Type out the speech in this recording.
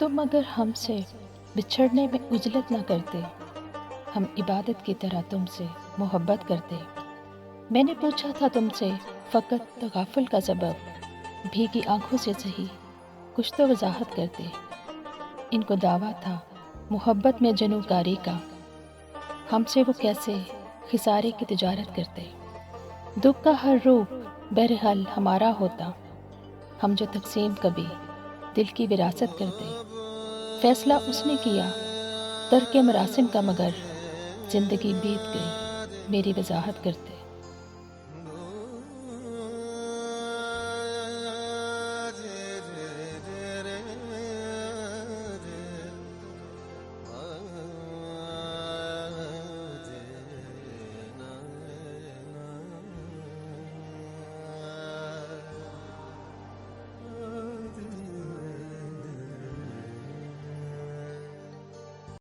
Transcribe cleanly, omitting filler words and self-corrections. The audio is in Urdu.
تم اگر ہم سے بچھڑنے میں عجلت نہ کرتے، ہم عبادت کی طرح تم سے محبت کرتے۔ میں نے پوچھا تھا تم سے فقط تغافل کا سبب، بھیگی آنکھوں سے صحیح کچھ تو وضاحت کرتے۔ ان کو دعویٰ تھا محبت میں جنوں کاری کا، ہم سے وہ کیسے خسارے کی تجارت کرتے۔ دکھ کا ہر روپ بہرحال ہمارا ہوتا، ہم جو تقسیم کبھی دل کی وراثت کرتے۔ فیصلہ اس نے کیا ترک مراسم کا، مگر زندگی بیت گئی میری وضاحت کرتے۔